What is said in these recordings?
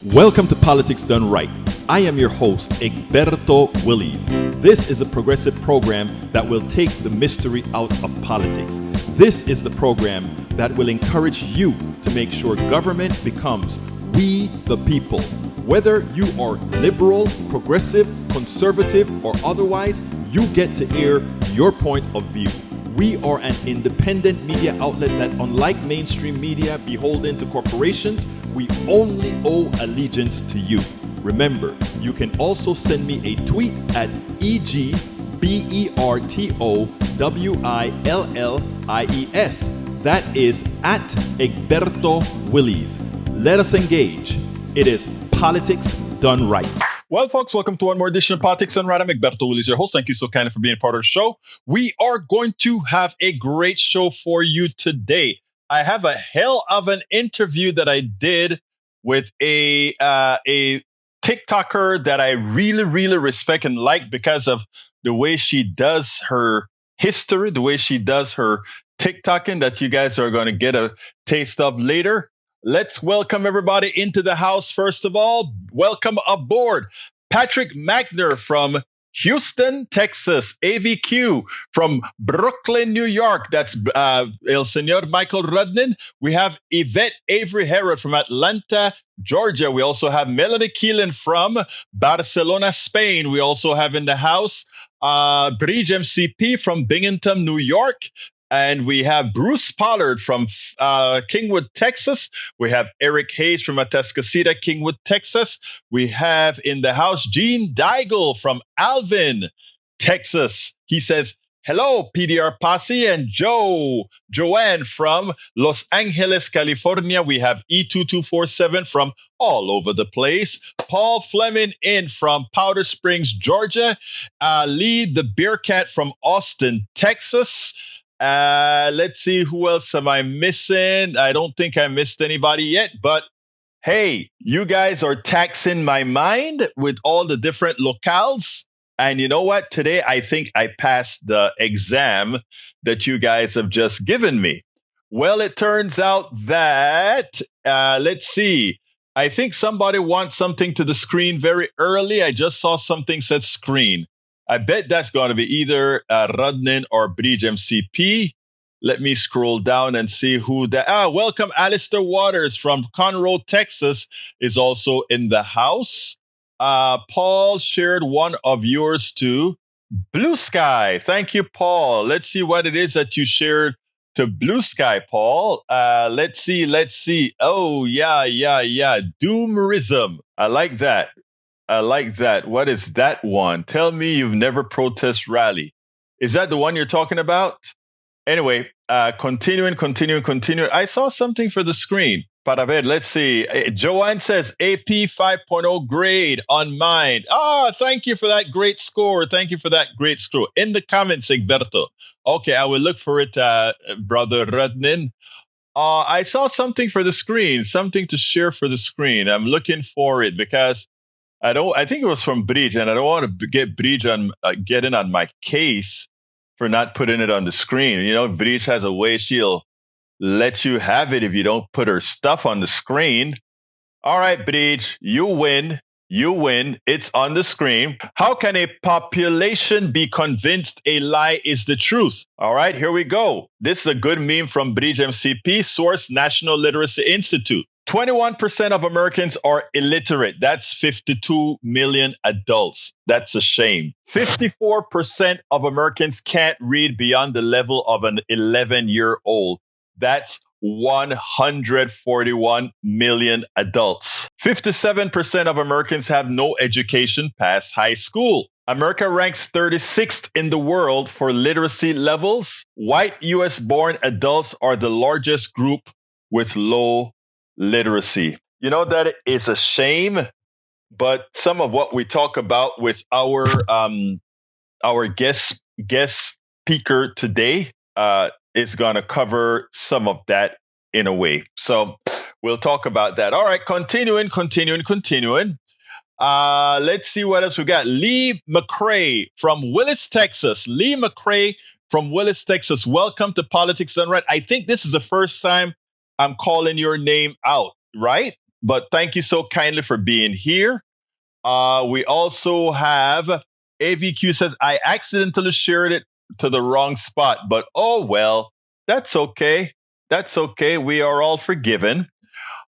Welcome to Politics Done Right. I am your host, Egberto Willies. This is a progressive program that will take the mystery out of politics. This is the program that will encourage you to make sure government becomes we the people. Whether you are liberal, progressive, conservative, or otherwise, you get to air your point of view. We are an independent media outlet that, unlike mainstream media beholden to corporations, we only owe allegiance to you. Remember, you can also send me a tweet at EGBERTOWILLIES. That is at Egberto Willies. Let us engage. It is Politics Done Right. Well, folks, welcome to one more edition of Politics Done Right. I'm Egberto Willies, your host. Thank you so kindly for being part of the show. We are going to have a great show for you today. I have a hell of an interview that I did with a TikToker that I really respect and like because of the way she does her history, the way she does her TikToking that you guys are going to get a taste of later. Let's welcome everybody into the house. First of all, welcome aboard Patrick Magner from Houston, Texas, AVQ from Brooklyn, New York. That's El Señor Michael Rudnin. We have Yvette Avery Herod from Atlanta, Georgia. We also have Melody Keelan from Barcelona, Spain. We also have in the house Bridge MCP from Binghamton, New York. And we have Bruce Pollard from Kingwood, Texas. We have Eric Hayes from Atascocita, Kingwood, Texas. We have in the house Gene Deigel from Alvin, Texas. He says, hello, PDR Posse, and Joanne from Los Angeles, California. We have E2247 from all over the place. Paul Fleming in from Powder Springs, Georgia. Lee the Bearcat from Austin, Texas. Let's see, who else am I missing? I don't think I missed anybody yet, but hey, you guys are taxing my mind with all the different locales. And you know what? Today, I think I passed the exam that you guys have just given me. Well, it turns out that, let's see. I think somebody wants something to the screen very early. I just saw something said screen. I bet that's going to be either Rudnin or Bridge MCP. Let me scroll down and see who that. Welcome, Alistair Waters from Conroe, Texas, is also in the house. Paul shared one of yours too. Blue Sky. Thank you, Paul. Let's see what it is that you shared to Blue Sky, Paul. Let's see. Oh, yeah. Doomerism. I like that. What is that one? Tell me you've never protest rally. Is that the one you're talking about? Anyway, continuing. I saw something for the screen. Para ver, let's see. Joanne says AP 5.0 grade on mine. Thank you for that great score. In the comments, Egberto. Okay, I will look for it, Brother Rudnin. I saw something for the screen, something to share for the screen. I'm looking for it because I think it was from Bridge, and I don't want to get Bridge on getting on my case for not putting it on the screen. You know, Bridge has a way she'll let you have it if you don't put her stuff on the screen. All right, Bridge, you win. It's on the screen. How can a population be convinced a lie is the truth? All right, here we go. This is a good meme from Bridge MCP, source National Literacy Institute. 21% of Americans are illiterate. That's 52 million adults. That's a shame. 54% of Americans can't read beyond the level of an 11-year-old. That's 141 million adults. 57% of Americans have no education past high school. America ranks 36th in the world for literacy levels. White U.S.-born adults are the largest group with low literacy. You know, that is a shame, but some of what we talk about with our guest speaker today is going to cover some of that in a way. So we'll talk about that. All right, continuing. Let's see what else we got. Lee McCrae from Willis, Texas. Welcome to Politics Done Right. I think this is the first time I'm calling your name out, right? but thank you so kindly for being here. We also have AVQ says, I accidentally shared it to the wrong spot, but oh well, that's okay. That's okay. We are all forgiven.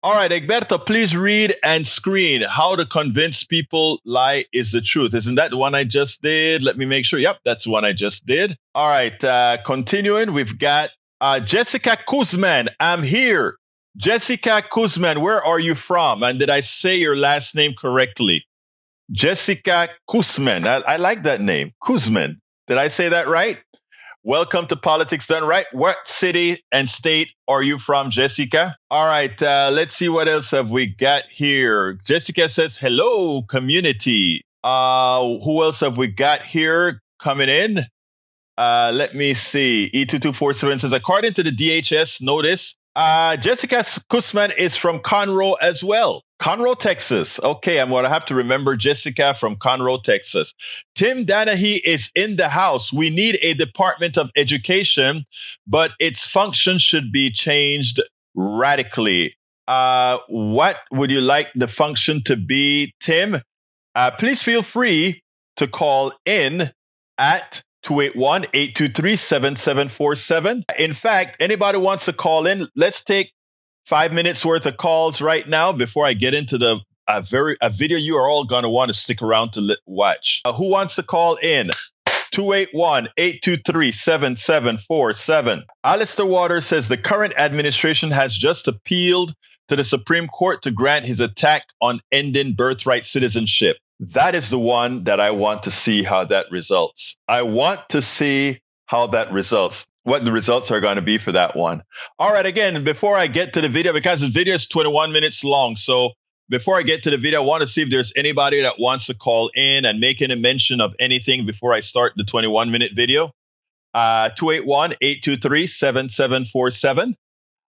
All right, Egberto, please read and screen How to Convince People Lie is the Truth. Isn't that the one I just did? Let me make sure. Yep, that's the one I just did. All right, continuing, we've got Jessica Kuzman. I'm here. Jessica Kuzman, where are you from? And did I say your last name correctly? Jessica Kuzman. I like that name. Kuzman. Did I say that right? Welcome to Politics Done Right. What city and state are you from, Jessica? All right, let's see what else have we got here. Jessica says, hello, community. Who else have we got here coming in? Let me see. E2247 says, according to the DHS notice, Jessica Kusman is from Conroe as well. Conroe, Texas. Okay, I'm going to have to remember Jessica from Conroe, Texas. Tim Danahy is in the house. We need a Department of Education, but its function should be changed radically. What would you like the function to be, Tim? Please feel free to call in at 281-823-7747. In fact, anybody wants to call in, let's take 5 minutes worth of calls right now before I get into the a video you are all going to want to stick around to watch. Who wants to call in? 281-823-7747. Alistair Waters says the current administration has just appealed to the Supreme Court to grant his attack on ending birthright citizenship. That is the one that I want to see how that results. I want to see how that results, what the results are going to be for that one. All right, again, before I get to the video, because the video is 21 minutes long, so before I get to the video, I want to see if there's anybody that wants to call in and make any mention of anything before I start the 21-minute video. 281-823-7747.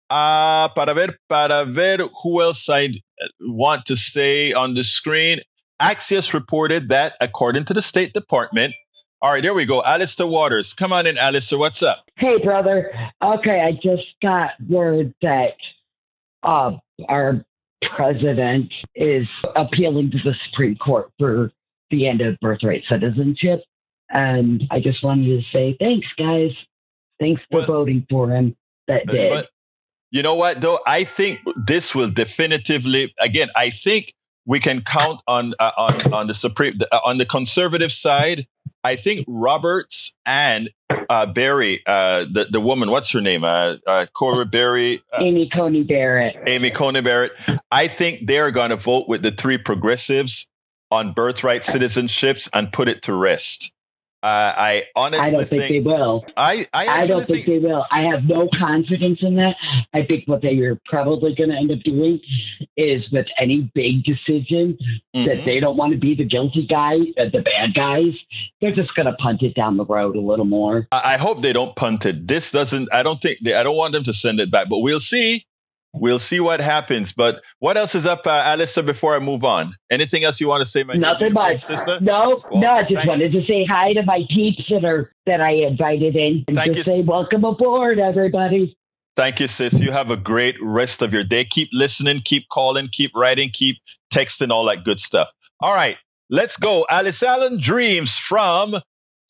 Para ver who else I want to say on the screen. Axios reported that, according to the State Department, all right, there we go. Alistair Waters. Come on in, Alistair. What's up? Hey, brother. Okay, I just got word that our president is appealing to the Supreme Court for the end of birthright citizenship. And I just wanted to say thanks, guys. Thanks for voting for him. That did. But you know what, though? I think this will definitively, again, I think we can count on the Supreme, on the conservative side. I think Roberts and Berry, the woman, what's her name? Cora Berry. Amy Coney Barrett. Amy Coney Barrett. I think they're going to vote with the three progressives on birthright citizenships and put it to rest. I honestly I don't think they will. I don't think they will. I have no confidence in that. I think what they are probably going to end up doing is with any big decision that they don't want to be the guilty guy, the bad guys, they're just going to punt it down the road a little more. I hope they don't punt it. This doesn't, I don't want them to send it back, but we'll see. We'll see what happens. But what else is up, Alistair, before I move on? Anything else you want to say, my Nothing much. Sister? No, I just wanted to say hi to my peeps that I invited in and just say welcome aboard, everybody. Thank you, sis. You have a great rest of your day. Keep listening, keep calling, keep writing, keep texting, all that good stuff. All right, let's go. Alice Allen Dreams from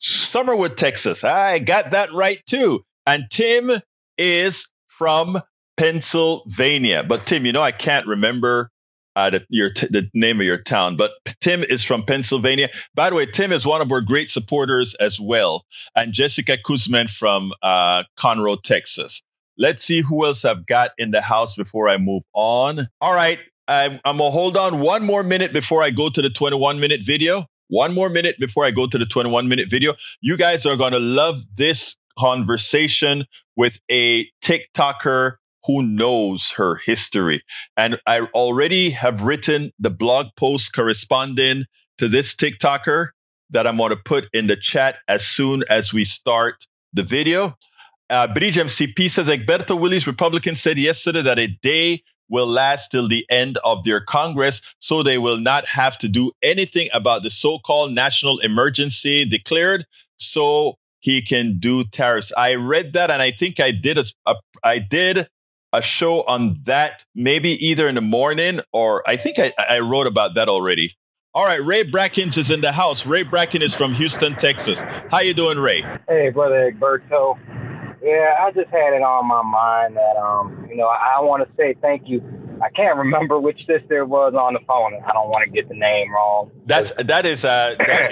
Summerwood, Texas. I got that right, too. And Tim is from Pennsylvania. But Tim, I can't remember the name of your town, but Tim is from Pennsylvania. By the way, Tim is one of our great supporters as well. And Jessica Kuzman from Conroe, Texas. Let's see who else I've got in the house before I move on. All right, I'm going to hold on one more minute before I go to the 21-minute video. One more minute before I go to the 21-minute video. You guys are going to love this conversation with a TikToker who knows her history. And I already have written the blog post corresponding to this TikToker that I'm going to put in the chat as soon as we start the video. Bridge MCP says, Egberto Willies, Republicans said yesterday that a day will last till the end of their Congress, so they will not have to do anything about the so-called national emergency declared, so he can do tariffs. I read that, and I think I did a show on that, maybe either in the morning or I think I wrote about that already. All right, Ray Brackens is in the house. Ray Bracken is from Houston, Texas. How you doing, Ray? Hey, brother Egberto. Yeah, I just had it on my mind that I want to say thank you. I can't remember which sister it was on the phone. I don't want to get the name wrong. That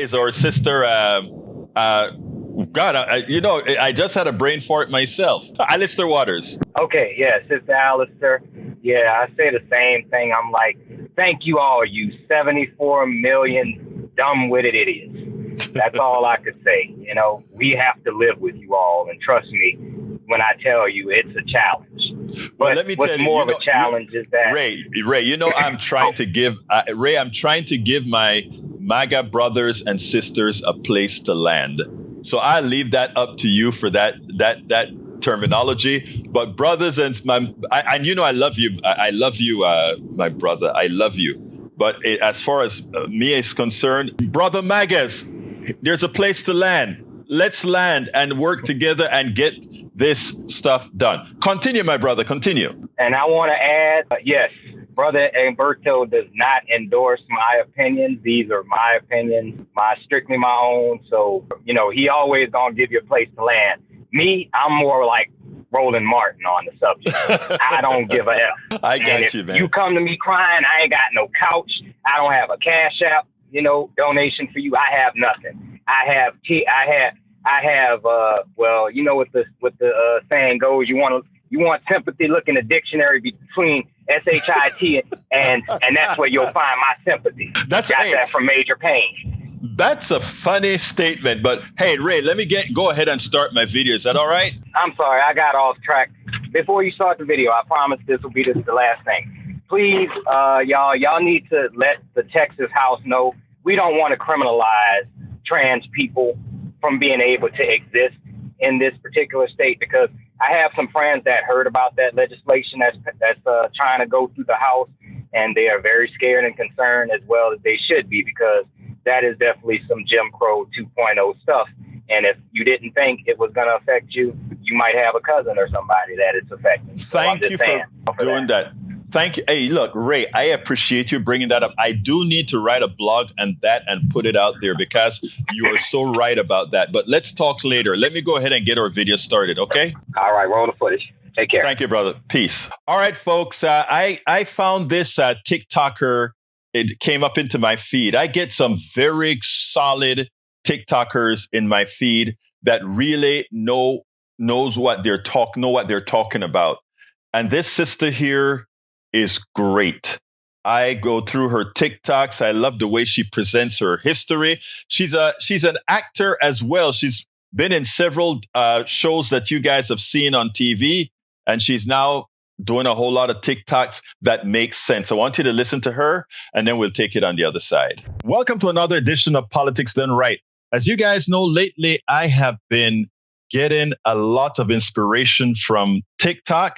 is our sister. God, I just had a brain fart myself. Alistair Waters. Okay, yeah, Sister Alistair. Yeah, I say the same thing. I'm like, thank you all, you 74 million dumb-witted idiots. That's all I could say. We have to live with you all, and trust me when I tell you it's a challenge. Well, but let me what's tell you, more of a challenge is that Ray, I'm trying to give I'm trying to give my MAGA brothers and sisters a place to land. So I leave that up to you for that terminology. But brothers and I love you. I love you, my brother. I love you. But as far as me is concerned, brother MAGAs, there's a place to land. Let's land and work together and get this stuff done. Continue, my brother. Continue. And I want to add, yes, Brother Egberto does not endorse my opinions. These are my opinions, strictly my own. So, he always going to give you a place to land. Me, I'm more like Roland Martin on the subject. I don't give a F. I got you, man. You come to me crying, I ain't got no couch. I don't have a Cash App, donation for you. I have nothing. I have, what the saying goes, you want sympathy, look in the dictionary between SHIT and that's where you'll find my sympathy. Got that from Major Payne. That's a funny statement, but hey, Ray, let me go ahead and start my video. Is that all right? I'm sorry, I got off track. Before you start the video, I promise this will be the last thing. Please, y'all need to let the Texas House know we don't want to criminalize trans people from being able to exist in this particular state, because I have some friends that heard about that legislation that's trying to go through the House, and they are very scared and concerned, as well as they should be, because that is definitely some Jim Crow 2.0 stuff. And if you didn't think it was going to affect you, you might have a cousin or somebody that it's affecting. Thank you for doing that. Thank you. Hey, look, Ray, I appreciate you bringing that up. I do need to write a blog on that and put it out there because you are so right about that. But let's talk later. Let me go ahead and get our video started, okay? All right, roll the footage. Take care. Thank you, brother. Peace. All right, folks. I found this TikToker. It came up into my feed. I get some very solid TikTokers in my feed that really know what they're talking about. And this sister here is great. I go through her TikToks. I love the way she presents her history. She's an actor as well. She's been in several shows that you guys have seen on TV, and she's now doing a whole lot of TikToks that make sense. I want you to listen to her, and then we'll take it on the other side. Welcome to another edition of Politics Done Right. As you guys know, lately I have been getting a lot of inspiration from TikTok.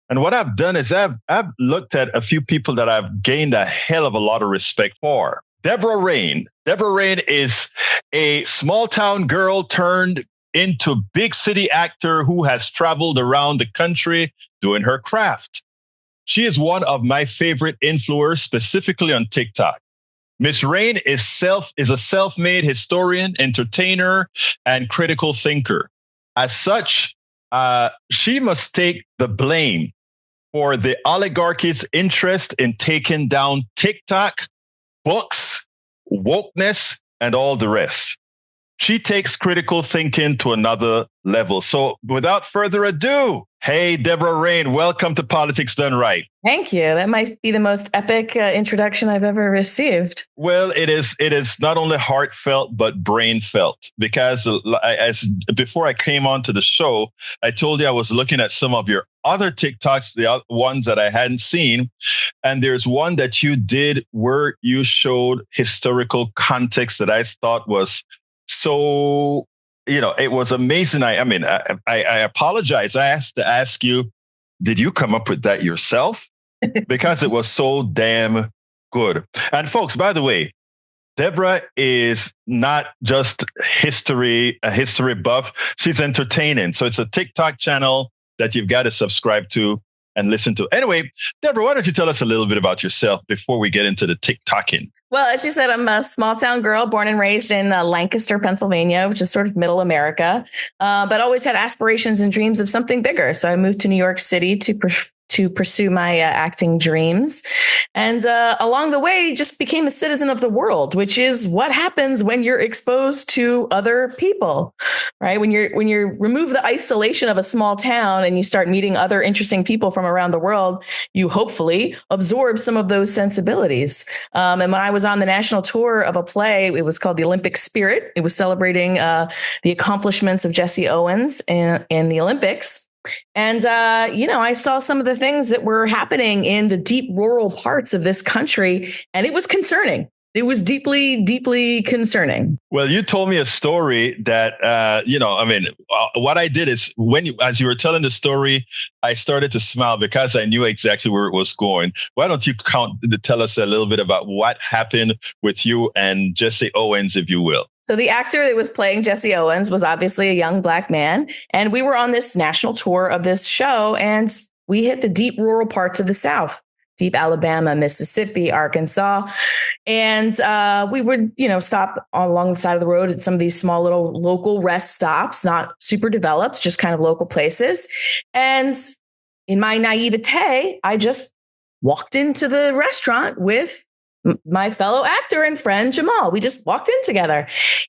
And what I've done is I've looked at a few people that I've gained a hell of a lot of respect for. Deborah Rain. Deborah Rain is a small town girl turned into big city actor who has traveled around the country doing her craft. She is one of my favorite influencers, specifically on TikTok. Miss Rain is a self-made historian, entertainer, and critical thinker. As such, she must take the blame for the oligarchy's interest in taking down TikTok, books, wokeness, and all the rest. She takes critical thinking to another level. So without further ado, hey, Deborah Rain, welcome to Politics Done Right. Thank you. That might be the most epic introduction I've ever received. Well, it is not only heartfelt, but brain felt, because before I came onto the show, I told you I was looking at some of your other TikToks, the other ones that I hadn't seen. And there's one that you did where you showed historical context that I thought was so, it was amazing. I apologize. I have to ask you, did you come up with that yourself? Because it was so damn good. And folks, by the way, Deborah is not just a history buff. She's entertaining. So it's a TikTok channel that you've got to subscribe to. and listen to. Anyway, Deborah, why don't you tell us a little bit about yourself before we get into the TikToking? Well, as you said, I'm a small town girl born and raised in Lancaster, Pennsylvania, which is sort of middle America, but always had aspirations and dreams of something bigger. So I moved to New York City to pursue my acting dreams. And along the way, just became a citizen of the world, which is what happens when you're exposed to other people, right? When you remove the isolation of a small town and you start meeting other interesting people from around the world, you hopefully absorb some of those sensibilities. And when I was on the national tour of a play, it was called The Olympic Spirit. It was celebrating the accomplishments of Jesse Owens in the Olympics. And, I saw some of the things that were happening in the deep rural parts of this country, and it was concerning. It was deeply, deeply concerning. Well, you told me a story that, what I did is as you were telling the story, I started to smile because I knew exactly where it was going. Why don't you tell us a little bit about what happened with you and Jesse Owens, if you will? So the actor that was playing Jesse Owens was obviously a young Black man. And we were on this national tour of this show, and we hit the deep rural parts of the South. Deep Alabama, Mississippi, Arkansas. And we would, stop along the side of the road at some of these small little local rest stops, not super developed, just kind of local places. And in my naivete, I just walked into the restaurant with my fellow actor and friend Jamal. We just walked in together.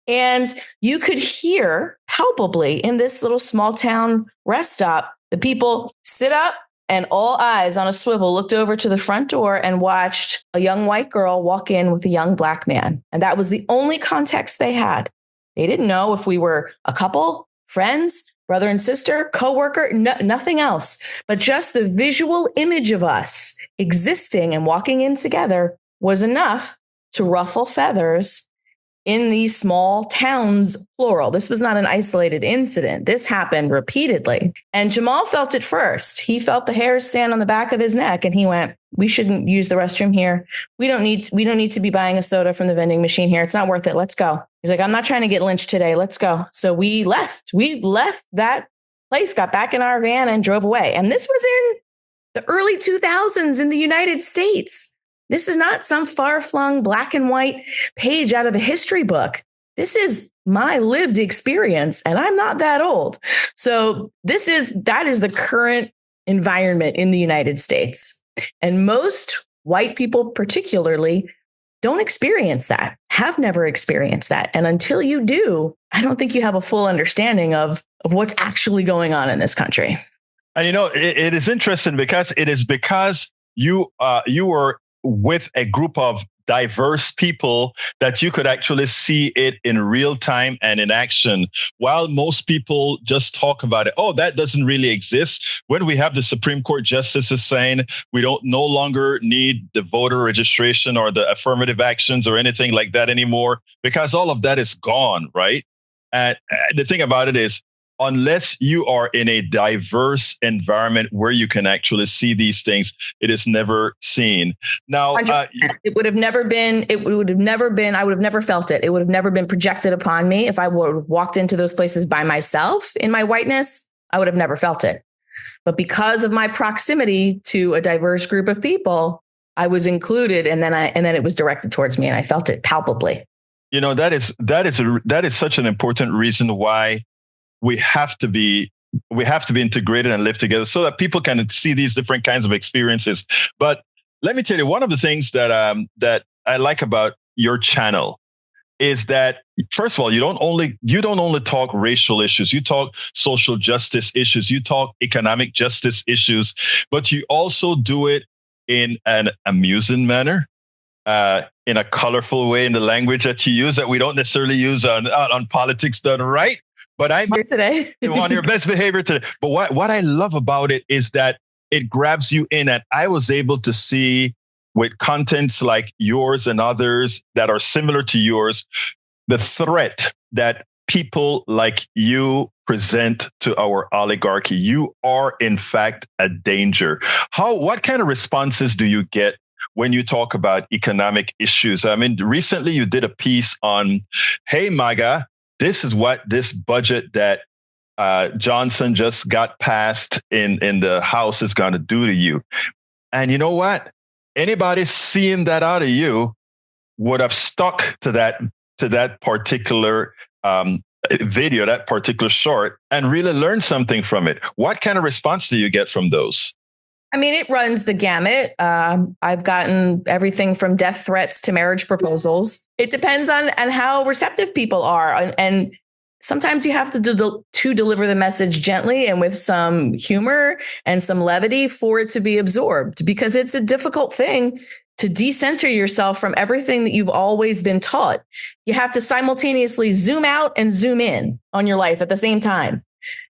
And you could hear palpably in this little small town rest stop, the people sit up, and all eyes on a swivel looked over to the front door and watched a young white girl walk in with a young Black man. And that was the only context they had. They didn't know if we were a couple, friends, brother and sister, coworker, nothing else. But just the visual image of us existing and walking in together was enough to ruffle feathers in these small towns, plural. This was not an isolated incident. This happened repeatedly. And Jamal felt it first. He felt the hairs stand on the back of his neck, and he went, "We shouldn't use the restroom here. We don't need to be buying a soda from the vending machine here. It's not worth it. Let's go." He's like, "I'm not trying to get lynched today. Let's go." So we left. We left that place, got back in our van, and drove away. And this was in the early 2000s in the United States. This is not some far-flung black and white page out of a history book. This is my lived experience, and I'm not that old. So that is the current environment in the United States. And most white people particularly don't experience that, have never experienced that. And until you do, I don't think you have a full understanding of what's actually going on in this country. And it is interesting because you were with a group of diverse people that you could actually see it in real time and in action. While most people just talk about it, oh, that doesn't really exist. When we have the Supreme Court justices saying we don't no longer need the voter registration or the affirmative actions or anything like that anymore, because all of that is gone, right? And the thing about it is, unless you are in a diverse environment where you can actually see these things, it is never seen. Now, it would have never been, I would have never felt it. It would have never been projected upon me. If I would have walked into those places by myself in my whiteness, I would have never felt it. But because of my proximity to a diverse group of people, I was included, and then it was directed towards me, and I felt it palpably. That is such an important reason why we have to be integrated and live together so that people can see these different kinds of experiences. But let me tell you, one of the things that I like about your channel is that, first of all, you don't only talk racial issues, you talk social justice issues, you talk economic justice issues, but you also do it in an amusing manner, in a colorful way, in the language that you use that we don't necessarily use on Politics Done Right. But I'm here today on your best behavior today. But what I love about it is that it grabs you in, and I was able to see with contents like yours and others that are similar to yours, the threat that people like you present to our oligarchy. You are, in fact, a danger. What kind of responses do you get when you talk about economic issues? I mean, recently you did a piece on, hey, MAGA, this is what this budget that Johnson just got passed in the House is going to do to you. And you know what? Anybody seeing that out of you would have stuck to that particular video, that particular short, and really learned something from it. What kind of response do you get from those? I mean, it runs the gamut. I've gotten everything from death threats to marriage proposals. It depends on how receptive people are. And sometimes you have to deliver the message gently and with some humor and some levity for it to be absorbed, because it's a difficult thing to decenter yourself from everything that you've always been taught. You have to simultaneously zoom out and zoom in on your life at the same time.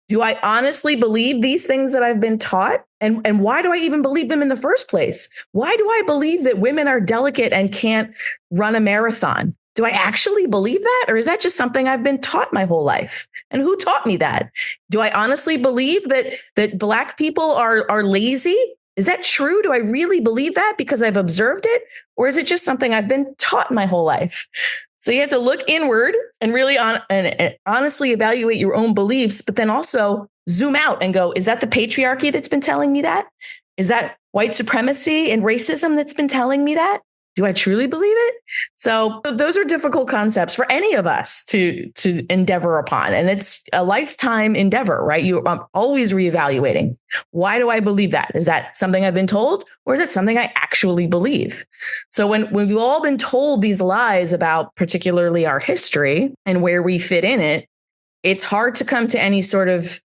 Do I honestly believe these things that I've been taught? And why do I even believe them in the first place? Why do I believe that women are delicate and can't run a marathon? Do I actually believe that? Or is that just something I've been taught my whole life? And who taught me that? Do I honestly believe that Black people are lazy? Is that true? Do I really believe that because I've observed it? Or is it just something I've been taught my whole life? So you have to look inward and really and honestly evaluate your own beliefs, but then also zoom out and go, is that the patriarchy that's been telling me that? Is that white supremacy and racism that's been telling me that? Do I truly believe it? So those are difficult concepts for any of us to endeavor upon. And it's a lifetime endeavor, right? You're always reevaluating. Why do I believe that? Is that something I've been told, or is it something I actually believe? So when we've all been told these lies about particularly our history and where we fit in it, it's hard to come to any sort of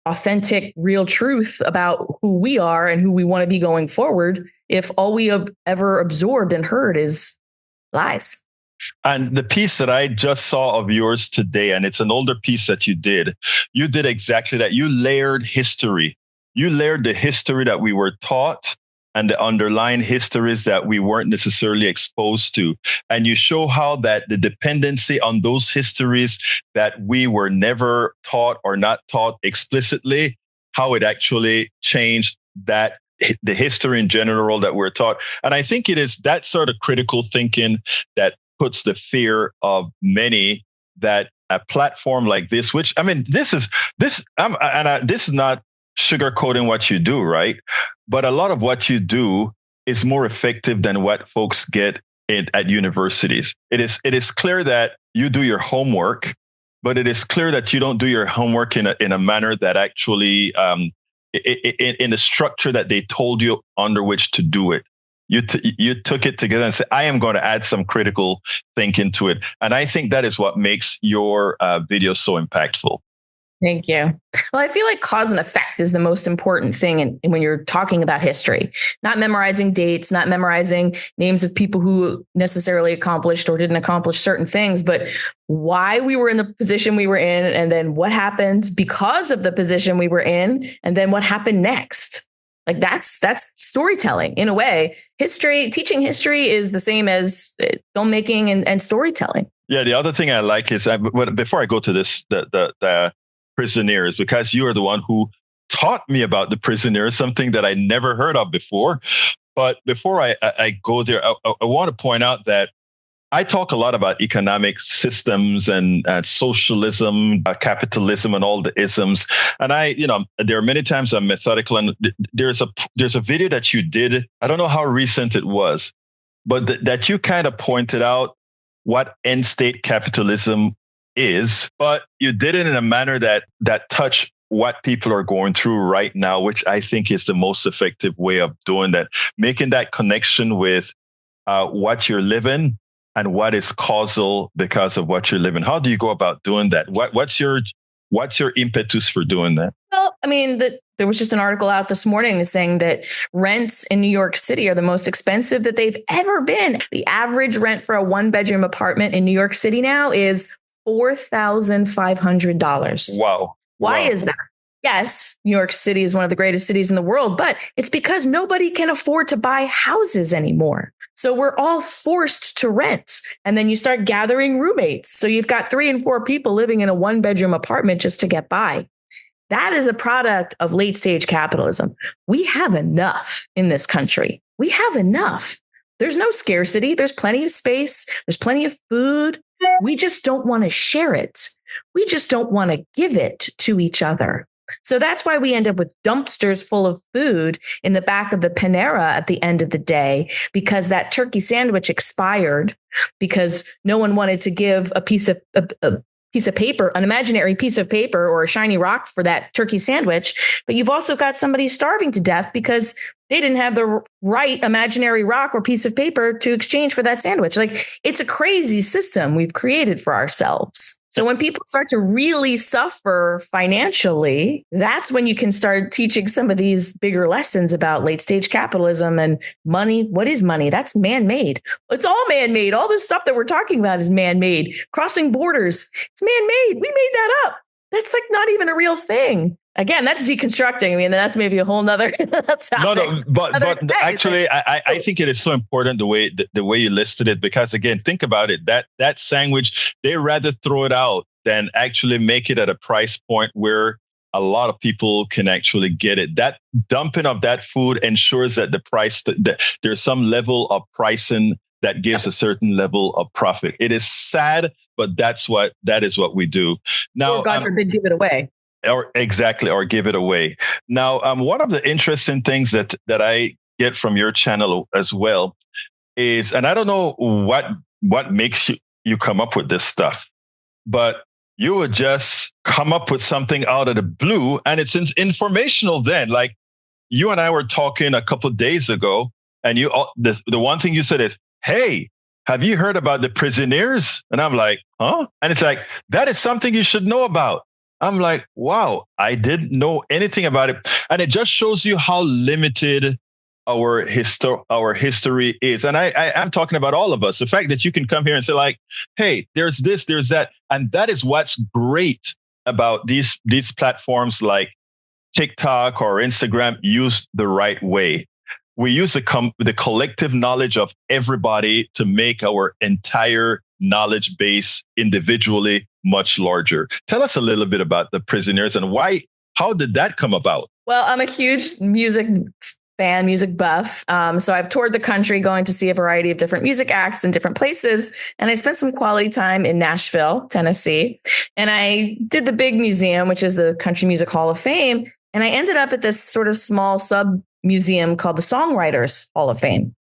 authentic, real truth about who we are and who we want to be going forward if all we have ever absorbed and heard is lies. And the piece that I just saw of yours today, and it's an older piece that you did exactly that. You layered history. You layered the history that we were taught and the underlying histories that we weren't necessarily exposed to. And you show how that the dependency on those histories that we were never taught or not taught explicitly, how it actually changed the history in general that we're taught. And I think it is that sort of critical thinking that puts the fear of many that a platform like this, which, I mean, this is not sugarcoating what you do, right? But a lot of what you do is more effective than what folks get at universities. It is clear that you do your homework, but it is clear that you don't do your homework in a manner that actually in the structure that they told you under which to do it. You took it together and said, I am going to add some critical thinking to it. And I think that is what makes your video so impactful. Thank you. Well, I feel like cause and effect is the most important thing when you're talking about history, not memorizing dates, not memorizing names of people who necessarily accomplished or didn't accomplish certain things, but why we were in the position we were in, and then what happened because of the position we were in, and then what happened next. Like that's storytelling in a way. Teaching history is the same as filmmaking and storytelling. Yeah. The other thing I like is, before I go to this, the Prisoners, because you are the one who taught me about the Prisoners, something that I never heard of before. But before I go there, I want to point out that I talk a lot about economic systems and socialism, capitalism, and all the isms. And there are many times I'm methodical. And there's a video that you did. I don't know how recent it was, but that you kind of pointed out what end state capitalism is, but you did it in a manner that touched what people are going through right now, which I think is the most effective way of doing that, making that connection with what you're living and what is causal because of what you're living. How do you go about doing that? What's your impetus for doing that? Well, I mean, there was just an article out this morning saying that rents in New York City are the most expensive that they've ever been. The average rent for a 1-bedroom apartment in New York City now is $4,500. Wow. Why is that? Yes, New York City is one of the greatest cities in the world, but it's because nobody can afford to buy houses anymore. So we're all forced to rent. And then you start gathering roommates. So you've got 3 and 4 people living in a 1-bedroom apartment just to get by. That is a product of late stage capitalism. We have enough in this country. We have enough. There's no scarcity. There's plenty of space. There's plenty of food. We just don't want to share it. We just don't want to give it to each other. So that's why we end up with dumpsters full of food in the back of the Panera at the end of the day, because that turkey sandwich expired because no one wanted to give a piece of paper, an imaginary piece of paper or a shiny rock for that turkey sandwich. But you've also got somebody starving to death because they didn't have the right imaginary rock or piece of paper to exchange for that sandwich. Like, it's a crazy system we've created for ourselves. So when people start to really suffer financially, that's when you can start teaching some of these bigger lessons about late stage capitalism and money. What is money? That's man-made. It's all man-made. All this stuff that we're talking about is man-made. Crossing borders, it's man-made. We made that up. That's like not even a real thing. Again, that's deconstructing. I mean, that's maybe a whole nother topic. No, but actually, I think it is so important the way you listed it, because again, think about it. That sandwich, they rather throw it out than actually make it at a price point where a lot of people can actually get it. That dumping of that food ensures that the price, that there's some level of pricing that gives a certain level of profit. It is sad, but that is what we do. Now, or God forbid, give it away. Or give it away. Now, one of the interesting things that I get from your channel as well is, and I don't know what makes you come up with this stuff, but you would just come up with something out of the blue, and it's informational. Then, like, you and I were talking a couple of days ago, and the one thing you said is, "Hey, have you heard about the prisoners?" And I'm like, "Huh?" And it's like, that is something you should know about. I'm like, wow, I didn't know anything about it. And it just shows you how limited our history is. And I'm talking about all of us. The fact that you can come here and say, like, hey, there's this, there's that. And that is what's great about these platforms like TikTok or Instagram, used the right way. We use the collective knowledge of everybody to make our entire knowledge base individually much larger. Tell us a little bit about the prisoners and how did that come about? Well, I'm a huge music fan, music buff. So I've toured the country going to see a variety of different music acts in different places. And I spent some quality time in Nashville, Tennessee. And I did the big museum, which is the Country Music Hall of Fame. And I ended up at this sort of small sub museum called the Songwriters Hall of Fame.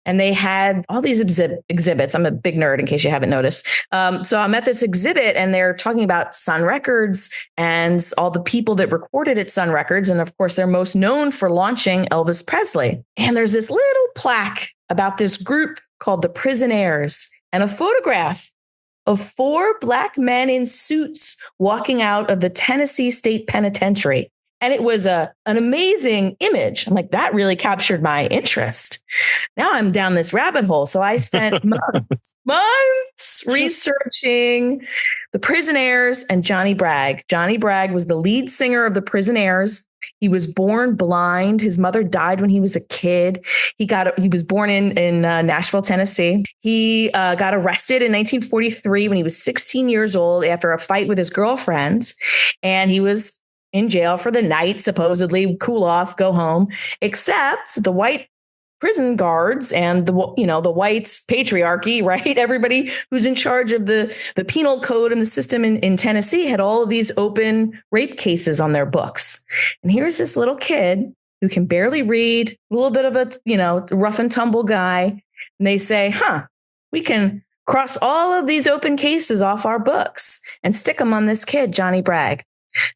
And they had all these exhibits. I'm a big nerd, in case you haven't noticed. So I'm at this exhibit and they're talking about Sun Records and all the people that recorded at Sun Records. And of course, they're most known for launching Elvis Presley. And there's this little plaque about this group called the Prisoners and a photograph of 4 Black men in suits walking out of the Tennessee State Penitentiary. And it was an amazing image. I'm like, that really captured my interest. Now I'm down this rabbit hole. So I spent months researching the Prisoners and Johnny Bragg. Johnny Bragg was the lead singer of the Prisoners. He was born blind. His mother died when he was a kid. He was born in Nashville, Tennessee. He got arrested in 1943 when he was 16 years old after a fight with his girlfriend. And he was in jail for the night, supposedly cool off, go home, except the white prison guards and the white patriarchy, right? Everybody who's in charge of the penal code and the system in Tennessee had all of these open rape cases on their books. And here's this little kid who can barely read, a little bit of a, rough and tumble guy. And they say, we can cross all of these open cases off our books and stick them on this kid, Johnny Bragg.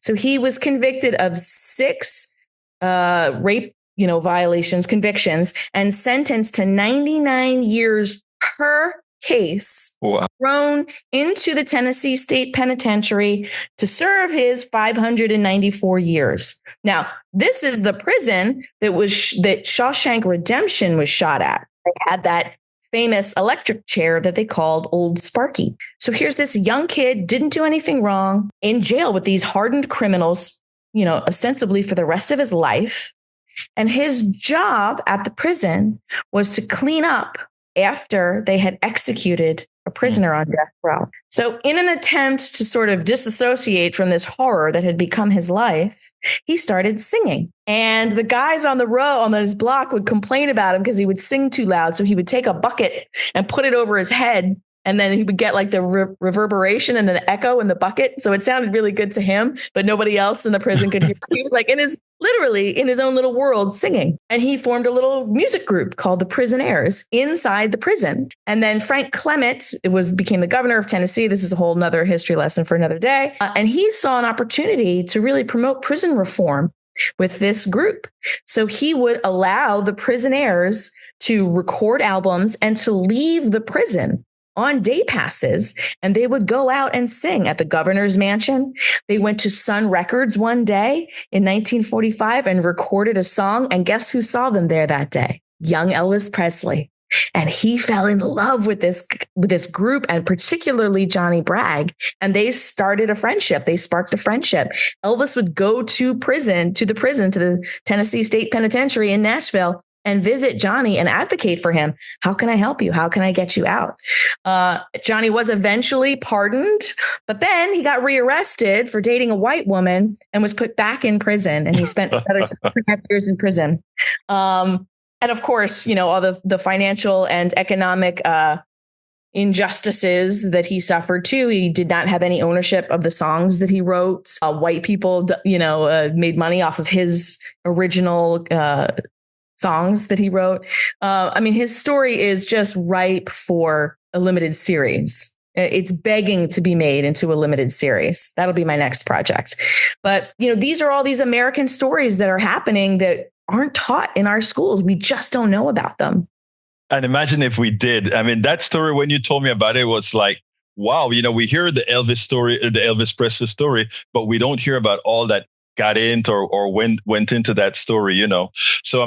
So he was convicted of 6 rape, convictions, and sentenced to 99 years per case. Wow. Thrown into the Tennessee State Penitentiary to serve his 594 years. Now, this is the prison that Shawshank Redemption was shot at. They had that famous electric chair that they called Old Sparky. So here's this young kid, didn't do anything wrong, in jail with these hardened criminals, ostensibly for the rest of his life. And his job at the prison was to clean up after they had executed a prisoner on death row. So in an attempt to sort of disassociate from this horror that had become his life, he started singing. And the guys on the row on his block would complain about him because he would sing too loud. So he would take a bucket and put it over his head and then he would get like the reverberation and the echo in the bucket. So it sounded really good to him, but nobody else in the prison could hear. He was like literally in his own little world singing. And he formed a little music group called the Prisonaires inside the prison. And then Frank Clement became the governor of Tennessee. This is a whole nother history lesson for another day. And he saw an opportunity to really promote prison reform with this group. So he would allow the Prisonaires to record albums and to leave the prison on day passes, and they would go out and sing at the governor's mansion. They went to Sun Records one day in 1945 and recorded a song. And guess who saw them there that day? Young Elvis Presley. And he fell in love with this group, and particularly Johnny Bragg. And they started a friendship. They sparked a friendship. Elvis would go to the Tennessee State Penitentiary in Nashville, and visit Johnny and advocate for him. How can I help you? How can I get you out? Johnny was eventually pardoned, but then he got rearrested for dating a white woman and was put back in prison. And he spent another 6.5 years in prison. And of course, all the financial and economic injustices that he suffered too. He did not have any ownership of the songs that he wrote. White people, made money off of his original songs that he wrote. His story is just ripe for a limited series. It's begging to be made into a limited series. That'll be my next project. But, these are all these American stories that are happening that aren't taught in our schools. We just don't know about them. And imagine if we did. That story, when you told me about it, was like, wow, we hear the Elvis story, the Elvis Presley story, but we don't hear about all that got into or went into that story, So,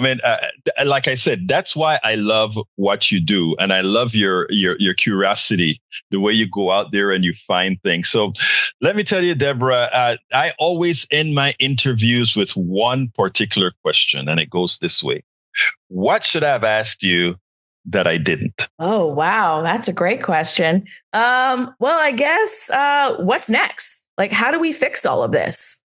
like I said, that's why I love what you do. And I love your curiosity, the way you go out there and you find things. So let me tell you, Deborah, I always end my interviews with one particular question, and it goes this way. What should I have asked you that I didn't? Oh, wow. That's a great question. Well, I guess what's next? Like, how do we fix all of this?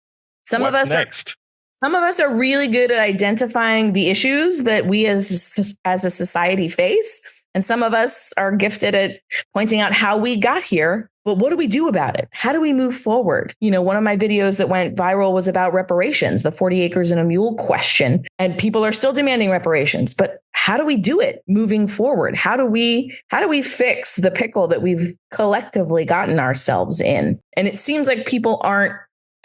Some of us are really good at identifying the issues that we as a society face. And some of us are gifted at pointing out how we got here. But what do we do about it? How do we move forward? One of my videos that went viral was about reparations, the 40 acres and a mule question. And people are still demanding reparations. But how do we do it moving forward? How do we fix the pickle that we've collectively gotten ourselves in? And it seems like people aren't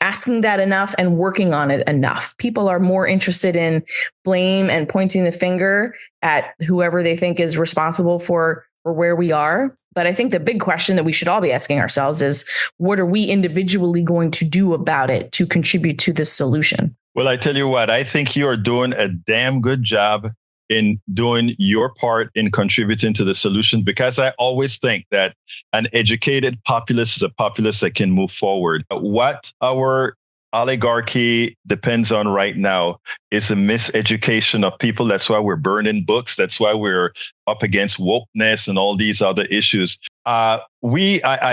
asking that enough and working on it enough. People are more interested in blame and pointing the finger at whoever they think is responsible for where we are. But I think the big question that we should all be asking ourselves is, what are we individually going to do about it to contribute to this solution? Well, I tell you what, I think you are doing a damn good job in doing your part in contributing to the solution, because I always think that an educated populace is a populace that can move forward. What our oligarchy depends on right now is a miseducation of people. That's why we're burning books. That's why we're up against wokeness and all these other issues. I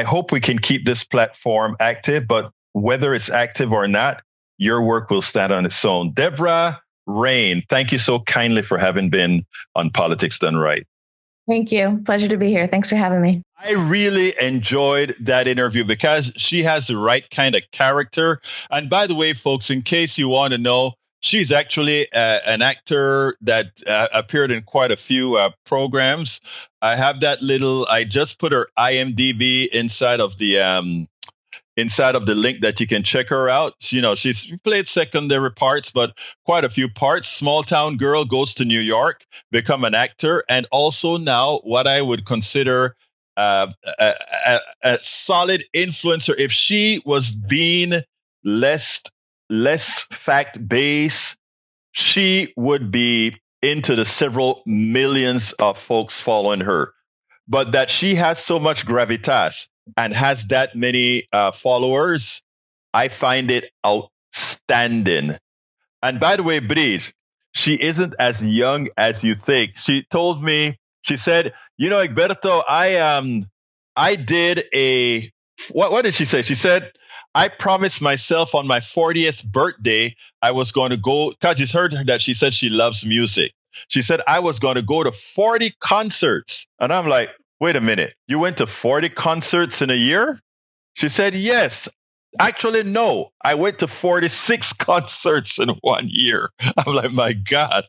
hope we can keep this platform active, but whether it's active or not, your work will stand on its own. Deborah Rain, thank you so kindly for having been on Politics Done Right. Thank you. Pleasure to be here. Thanks for having me. I really enjoyed that interview because she has the right kind of character. And by the way, folks, in case you want to know, she's actually an actor that appeared in quite a few programs. I just put her IMDb inside of the link that you can check her out. She's played secondary parts, but quite a few parts. Small town girl goes to New York, become an actor, and also now what I would consider a solid influencer. If she was being less fact-based, she would be into the several millions of folks following her. But that she has so much gravitas and has that many followers, I find it outstanding. And by the way, Bridge, she isn't as young as you think. She told me, she said, Egberto, I did what did she say? She said, I promised myself on my 40th birthday, I was going to go, because you heard that she said she loves music. She said, I was going to go to 40 concerts. And I'm like, Wait a minute. You went to 40 concerts in a year? She said, yes. Actually, no. I went to 46 concerts in 1 year. I'm like, my God.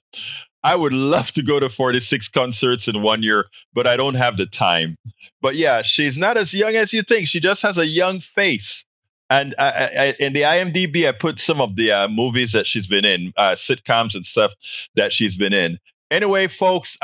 I would love to go to 46 concerts in 1 year, but I don't have the time. But yeah, she's not as young as you think. She just has a young face. And in the IMDb, I put some of the movies that she's been in, sitcoms and stuff that she's been in. Anyway, folks,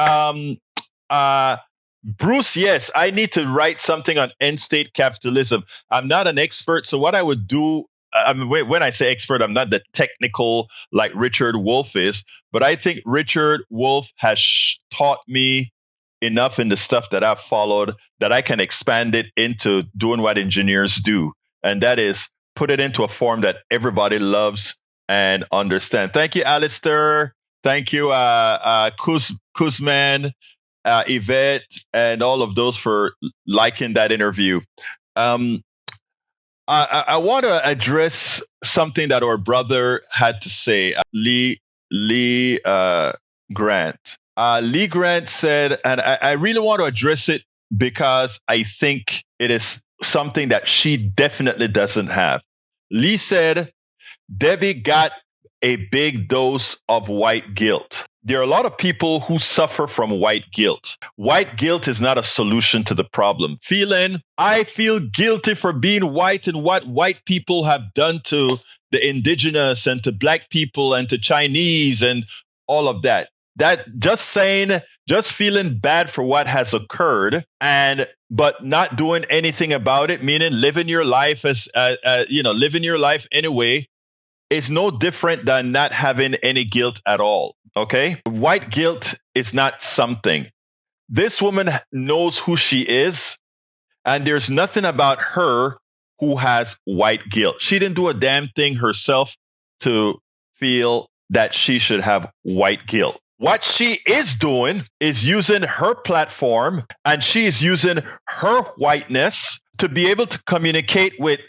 Bruce, yes, I need to write something on end state capitalism. I'm not an expert, so what I would do, I mean, when I say expert, I'm not the technical like Richard Wolff is, but I think Richard Wolff has taught me enough in the stuff that I've followed that I can expand it into doing what engineers do, and that is put it into a form that everybody loves and understand. Thank you, Alistair. Thank you, Kuzman, Yvette, and all of those for liking that interview. I want to address something that our brother had to say, Lee Grant. Lee Grant said, and I really want to address it because I think it is something that she definitely doesn't have. Lee said, Debbie got a big dose of white guilt. There are a lot of people who suffer from white guilt. White guilt is not a solution to the problem. I feel guilty for being white and what white people have done to the indigenous and to black people and to Chinese and all of that. That just feeling bad for what has occurred but not doing anything about it, meaning living your life living your life anyway, is no different than not having any guilt at all. Okay? White guilt is not something. This woman knows who she is, and there's nothing about her who has white guilt. She didn't do a damn thing herself to feel that she should have white guilt. What she is doing is using her platform, and she is using her whiteness to be able to communicate with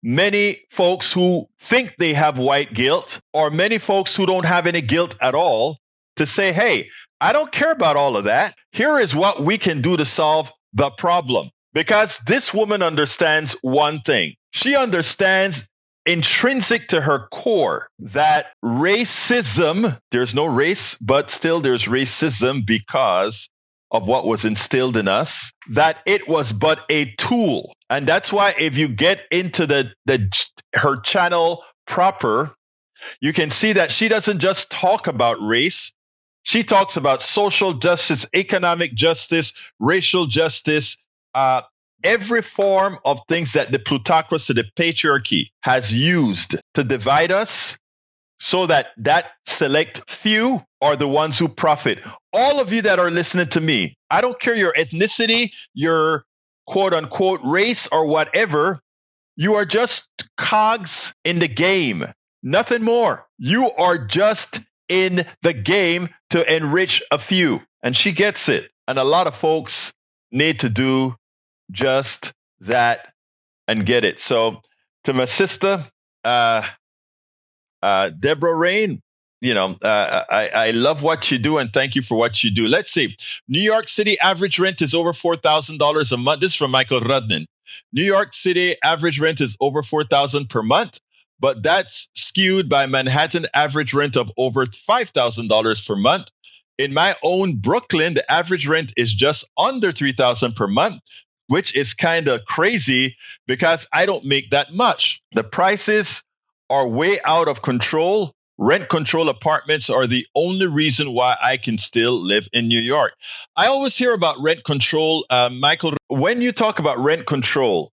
many folks who think they have white guilt, or many folks who don't have any guilt at all, to say, hey, I don't care about all of that. Here is what we can do to solve the problem. Because this woman understands one thing. She understands intrinsic to her core that racism, there's no race, but still there's racism because of what was instilled in us, that it was but a tool. And that's why if you get into her channel proper, you can see that she doesn't just talk about race. She talks about social justice, economic justice, racial justice, every form of things that the plutocracy, the patriarchy has used to divide us so that select few are the ones who profit. All of you that are listening to me, I don't care your ethnicity, your quote unquote race or whatever, you are just cogs in the game. Nothing more. You are just in the game to enrich a few. And she gets it. And a lot of folks need to do just that and get it. So to my sister, Deborah Rain, I love what you do and thank you for what you do. Let's see. New York City average rent is over $4,000 a month. This is from Michael Rudnin. New York City average rent is over $4,000 per month, but that's skewed by Manhattan average rent of over $5,000 per month. In my own Brooklyn, the average rent is just under $3,000 per month, which is kind of crazy because I don't make that much. The prices are way out of control. Rent control apartments are the only reason why I can still live in New York. I always hear about rent control, Michael. When you talk about rent control,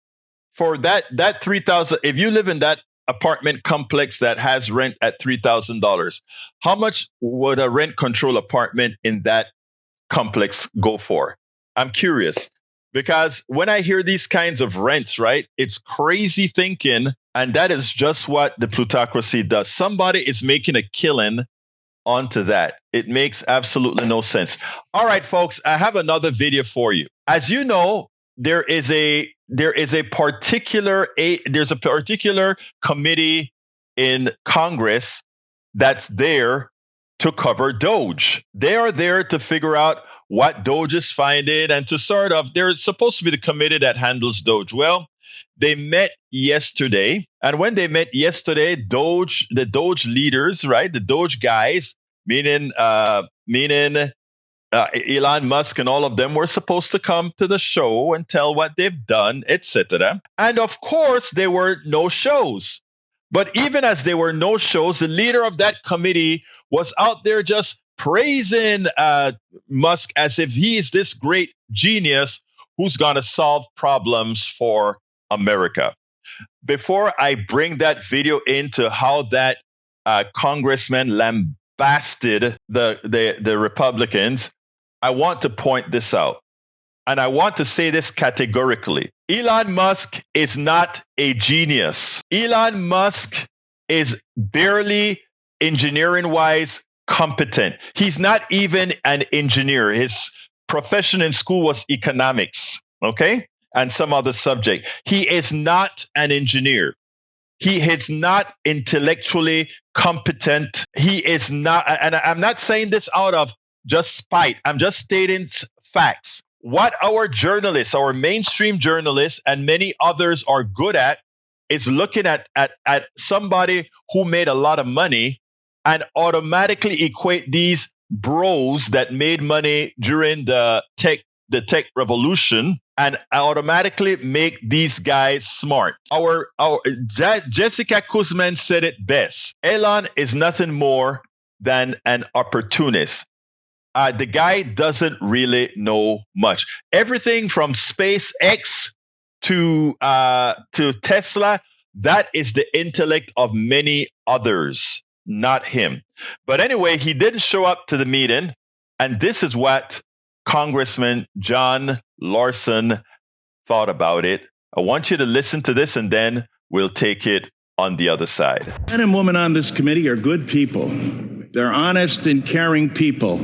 for that $3,000, if you live in that apartment complex that has rent at $3,000, how much would a rent control apartment in that complex go for? I'm curious. Because when I hear these kinds of rents, right, it's crazy thinking. And that is just what the plutocracy does. Somebody is making a killing onto that. It makes absolutely no sense. All right, folks, I have another video for you. As you know, there's a particular committee in Congress that's there to cover Doge. They are there to figure out what Doge is finding, and to sort of, they're supposed to be the committee that handles Doge. Well, they met yesterday, and when they met yesterday, the Doge leaders, right, the Doge guys, meaning Elon Musk and all of them, were supposed to come to the show and tell what they've done, etc. And of course, there were no shows. But even as there were no shows, the leader of that committee was out there just praising Musk as if he is this great genius who's going to solve problems for America. Before I bring that video into how that congressman lambasted the Republicans, I want to point this out. And I want to say this categorically. Elon Musk is not a genius. Elon Musk is barely engineering-wise competent. He's not even an engineer. His profession in school was economics, okay? And some other subject. He is not an engineer. He is not intellectually competent. He is not, and I'm not saying this out of just spite. I'm just stating facts. What our journalists, our mainstream journalists, and many others are good at is looking at somebody who made a lot of money and automatically equate these bros that made money during the tech revolution and automatically make these guys smart. Our Jessica Kuzman said it best. Elon is nothing more than an opportunist. The guy doesn't really know much. Everything from SpaceX to Tesla, that is the intellect of many others, not him. But anyway, he didn't show up to the meeting, and this is what Congressman John Larson thought about it. I want you to listen to this, and then we'll take it on the other side. Men and women on this committee are good people. They're honest and caring people.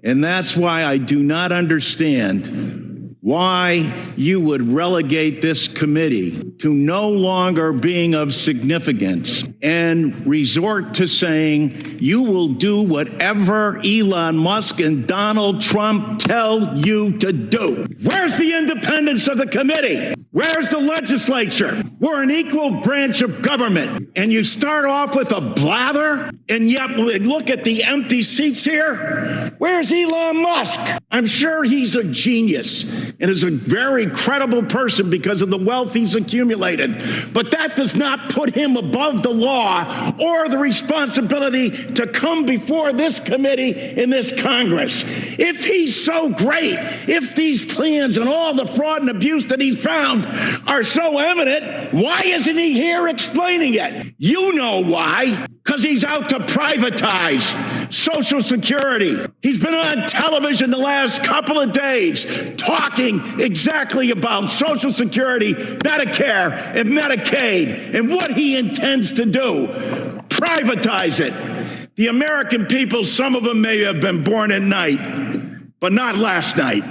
And that's why I do not understand why you would relegate this committee to no longer being of significance and resort to saying you will do whatever Elon Musk and Donald Trump tell you to do. Where's the independence of the committee? Where's the legislature? We're an equal branch of government. And you start off with a blather, and yet look at the empty seats here. Where's Elon Musk? I'm sure he's a genius and is a very credible person because of the wealth he's accumulated. But that does not put him above the law or the responsibility to come before this committee in this Congress. If he's so great, if these plans and all the fraud and abuse that he found are so evident, why isn't he here explaining it? You know why. Because he's out to privatize Social Security. He's been on television the last couple of days talking exactly about Social Security, Medicare, and Medicaid, and what he intends to do. Privatize it. The American people, some of them may have been born at night, but not last night.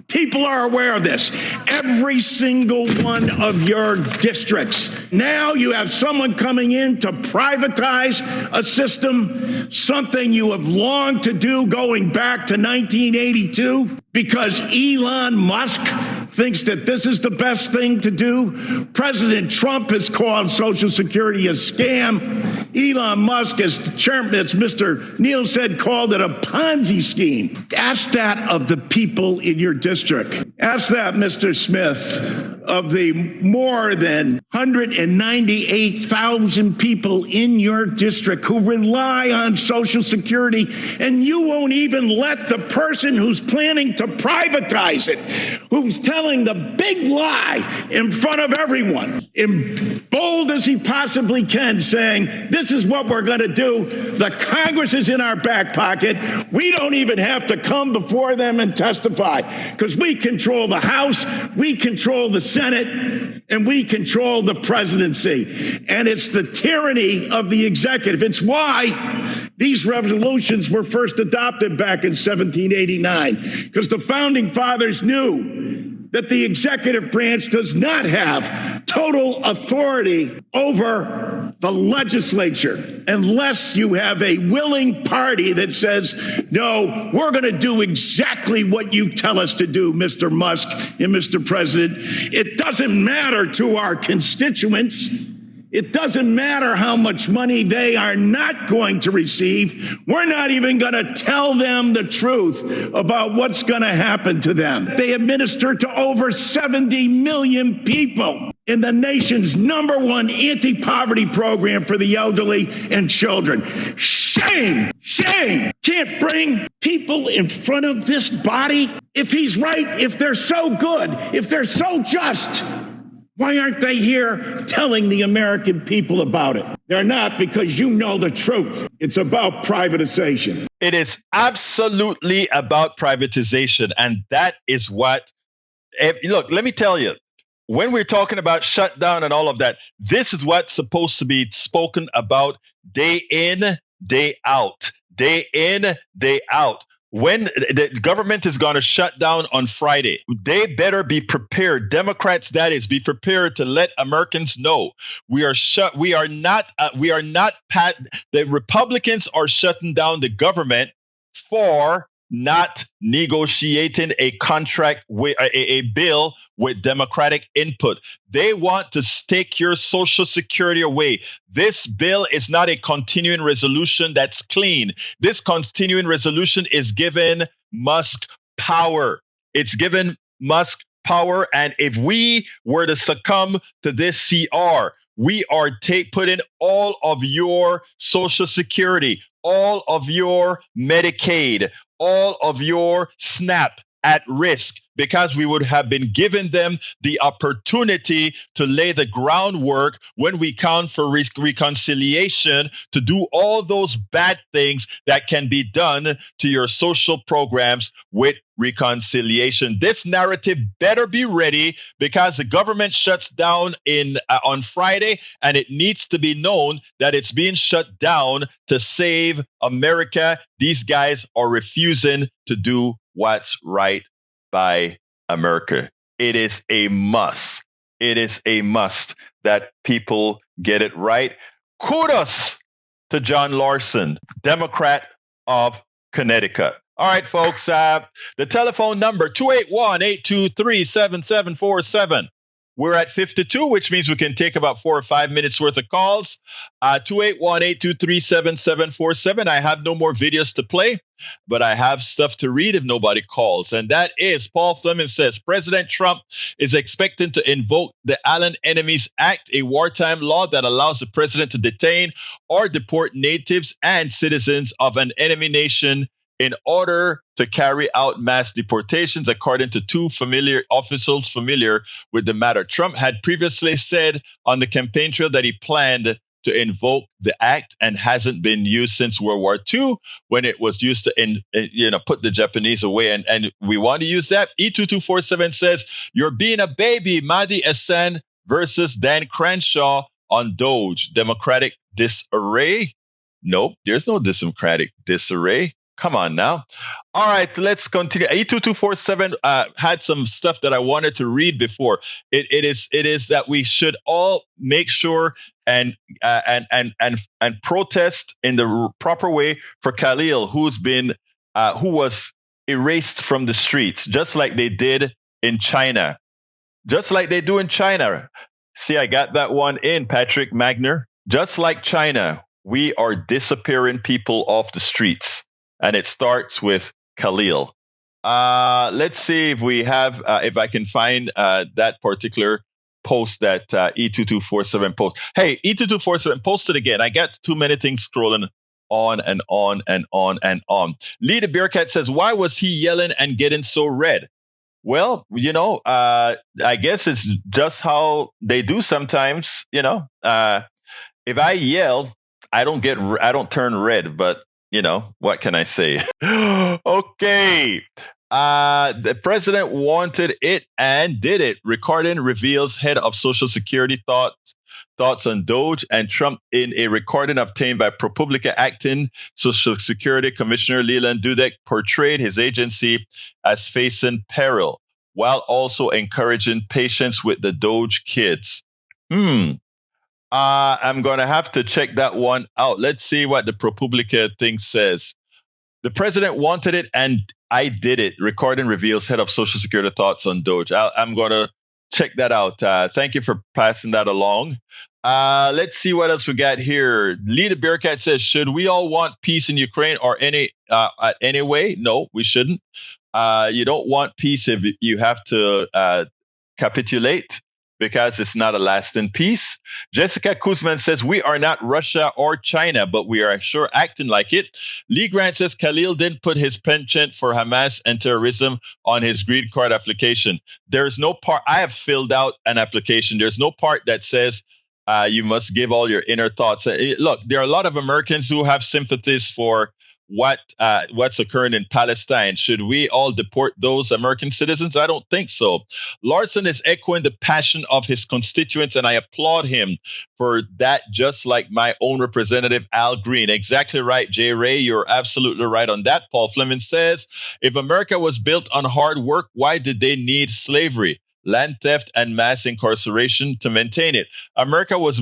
People are aware of this. Every single one of your districts. Now you have someone coming in to privatize a system, something you have longed to do going back to 1982, because Elon Musk thinks that this is the best thing to do. President Trump has called Social Security a scam. Elon Musk, as the chairman, as Mr. Neal said, called it a Ponzi scheme. Ask that of the people in your district. Ask that, Mr. Smith, of the more than 198,000 people in your district who rely on Social Security, and you won't even let the person who's planning to privatize it, who's telling the big lie in front of everyone, in bold as he possibly can, saying, this is what we're going to do. The Congress is in our back pocket. We don't even have to come before them and testify because we control the House, we control the Senate, and we control the presidency. And it's the tyranny of the executive. It's why these resolutions were first adopted back in 1789, because the founding fathers knew that the executive branch does not have total authority over the legislature, unless you have a willing party that says, no, we're going to do exactly what you tell us to do, Mr. Musk and Mr. President. It doesn't matter to our constituents. It doesn't matter how much money they are not going to receive. We're not even going to tell them the truth about what's going to happen to them. They administer to over 70 million people in the nation's #1 anti-poverty program for the elderly and children. Shame! Shame! Can't bring people in front of this body? If he's right, if they're so good, if they're so just, why aren't they here telling the American people about it? They're not, because you know the truth. It's about privatization. It is absolutely about privatization. And that is what, look, let me tell you, when we're talking about shutdown and all of that, this is what's supposed to be spoken about day in, day out, day in, day out. When the government is going to shut down on Friday, they better be prepared. Democrats, that is, be prepared to let Americans know we are shut. We are not. The Republicans are shutting down the government for not negotiating a contract with a bill with Democratic input. They want to take your Social Security away. This bill is not a continuing resolution that's clean. This continuing resolution is giving Musk power. It's given Musk power. And if we were to succumb to this CR, we are putting all of your Social Security, all of your Medicaid, all of your SNAP at risk, because we would have been giving them the opportunity to lay the groundwork when we count for reconciliation to do all those bad things that can be done to your social programs with reconciliation. This narrative better be ready, because the government shuts down on Friday, and it needs to be known that it's being shut down to save America. These guys are refusing to do what's right by America. It is a must. It is a must that people get it right. Kudos to John Larson, Democrat of Connecticut. All right, folks, the telephone number, 281-823-7747. We're at 52, which means we can take about 4 or 5 minutes worth of calls. 281-823-7747. I have no more videos to play, but I have stuff to read if nobody calls. And that is, Paul Fleming says, President Trump is expecting to invoke the Allen Enemies Act, a wartime law that allows the president to detain or deport natives and citizens of an enemy nation in order to carry out mass deportations, according to two officials familiar with the matter. Trump had previously said on the campaign trail that he planned to invoke the act, and hasn't been used since World War II, when it was used to put the Japanese away. And we want to use that. E2247 says, you're being a baby. Mahdi Hassan versus Dan Crenshaw on Doge. Democratic disarray? Nope, there's no democratic disarray. Come on now. All right, let's continue. E2247 had some stuff that I wanted to read before. It is that we should all make sure and protest in the proper way for Khalil, who was erased from the streets, just like they did in China, just like they do in China. See, I got that one in, Patrick Magner. Just like China, we are disappearing people off the streets. And it starts with Khalil. Let's see if we have, if I can find that particular post that E2247 post. Hey, E2247, post it again. I got too many things scrolling on and on and on and on. Lee the Bearcat says, why was he yelling and getting so red? Well, I guess it's just how they do sometimes. If I yell, I don't turn red, but what can I say? Okay. The president wanted it and did it. Recording reveals head of Social Security thoughts on Doge, and Trump in a recording obtained by ProPublica acting Social Security Commissioner Leland Dudek portrayed his agency as facing peril while also encouraging patience with the Doge kids. I'm going to have to check that one out. Let's see what the ProPublica thing says. The president wanted it, and I did it. Recording reveals head of Social Security thoughts on Doge. I'm going to check that out. Thank you for passing that along. Let's see what else we got here. Lee the Bearcat says, should we all want peace in Ukraine or any way? No, we shouldn't. You don't want peace if you have to capitulate, because it's not a lasting peace. Jessica Kuzman says, we are not Russia or China, but we are sure acting like it. Lee Grant says, Khalil didn't put his penchant for Hamas and terrorism on his green card application. There's no part, I have filled out an application. There's no part that says you must give all your inner thoughts. Look, there are a lot of Americans who have sympathies for what's occurring in Palestine. Should we all deport those American citizens? I don't think so. Larson is echoing the passion of his constituents, and I applaud him for that, just like my own representative, Al Green. Exactly right, Jay Ray. You're absolutely right on that. Paul Fleming says, if America was built on hard work, why did they need slavery, land theft, and mass incarceration to maintain it? America was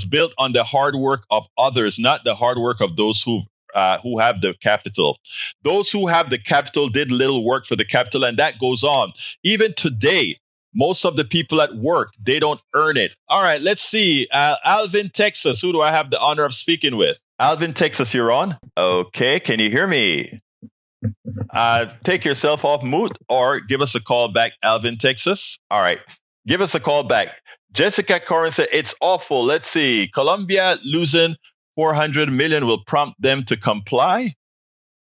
built on the hard work of others, not the hard work of those who have the capital. Those who have the capital did little work for the capital, and that goes on. Even today, most of the people at work, they don't earn it. All right, let's see. Alvin, Texas. Who do I have the honor of speaking with? Alvin, Texas, you're on. Okay, can you hear me? Take yourself off mute or give us a call back, Alvin, Texas. All right, give us a call back. Jessica Corrin said, it's awful. Let's see. Colombia losing 400 million will prompt them to comply?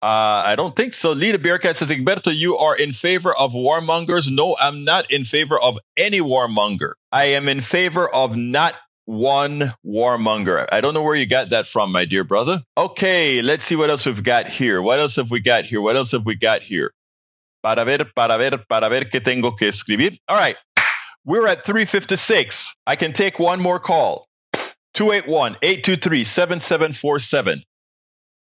I don't think so. Leader Bearcat says, Egberto, you are in favor of warmongers? No, I'm not in favor of any warmonger. I am in favor of not one warmonger. I don't know where you got that from, my dear brother. Okay, let's see what else we've got here. What else have we got here? What else have we got here? Para ver qué tengo que escribir. All right, we're at 3:56. I can take one more call. 281-823-7747.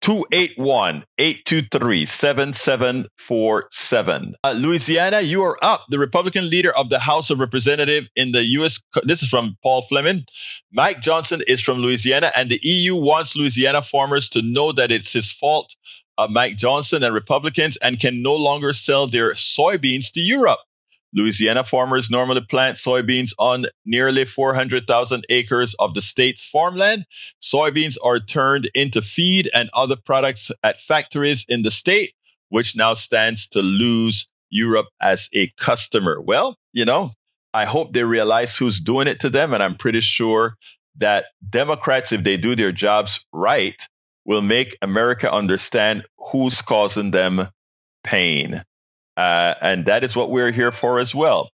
281-823-7747. Louisiana, you are up. The Republican leader of the House of Representatives in the U.S. This is from Paul Fleming. Mike Johnson is from Louisiana, and the EU wants Louisiana farmers to know that it's his fault, Mike Johnson and Republicans, and can no longer sell their soybeans to Europe. Louisiana farmers normally plant soybeans on nearly 400,000 acres of the state's farmland. Soybeans are turned into feed and other products at factories in the state, which now stands to lose Europe as a customer. Well, I hope they realize who's doing it to them, and I'm pretty sure that Democrats, if they do their jobs right, will make America understand who's causing them pain. And that is what we're here for as well.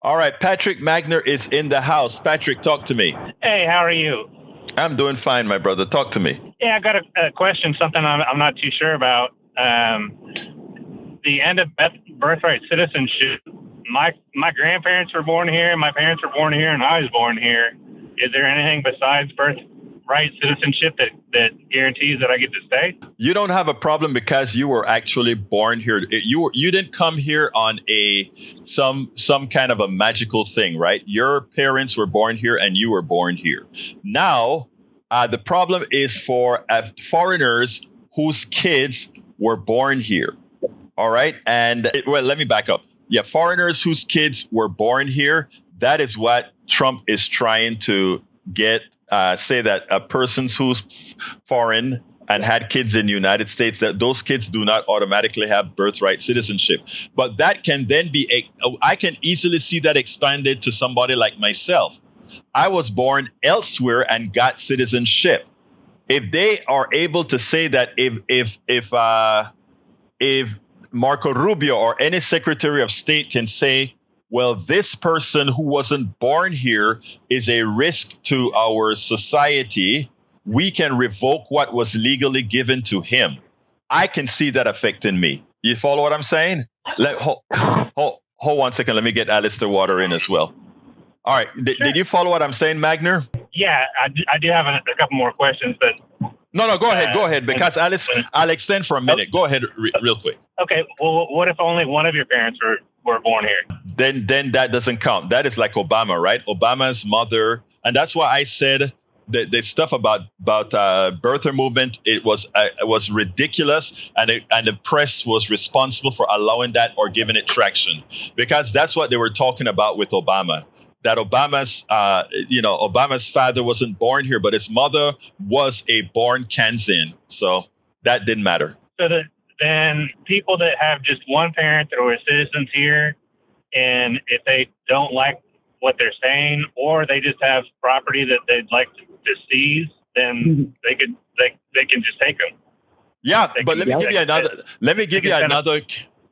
All right, Patrick Magner is in the house. Patrick, talk to me. Hey, how are you? I'm doing fine, my brother. Talk to me. Yeah, I got a question, something I'm not too sure about. The end of birthright citizenship. My grandparents were born here, my parents were born here, and I was born here. Is there anything besides birthright citizenship that guarantees that I get to stay? You don't have a problem because you were actually born here. You didn't come here on some kind of a magical thing, right? Your parents were born here and you were born here. Now, the problem is for foreigners whose kids were born here. All right. And let me back up. Yeah, foreigners whose kids were born here. That is what Trump is trying to get. Say that a person who's foreign and had kids in the United States, that those kids do not automatically have birthright citizenship. But that can then I can easily see that expanded to somebody like myself. I was born elsewhere and got citizenship. If they are able to say that if Marco Rubio or any Secretary of State can say, well, this person who wasn't born here is a risk to our society, we can revoke what was legally given to him. I can see that affecting me. You follow what I'm saying? Hold 1 second. Let me get Alistair Water in as well. All right. Did you follow what I'm saying, Magner? Yeah, I do have a couple more questions, but... No, go ahead, because I'll extend for a minute. Go ahead real quick. Okay, well, what if only one of your parents were born here? Then that doesn't count. That is like Obama, right? Obama's mother And that's why I said the stuff about birther movement, it was ridiculous, and the press was responsible for allowing that or giving it traction, because that's what they were talking about with Obama. That Obama's father wasn't born here, but his mother was a born Kansan, so that didn't matter. So then people that have just one parent that are citizens here, and if they don't like what they're saying, or they just have property that they'd like to seize, then they can just take them. Yeah, but let me give you another.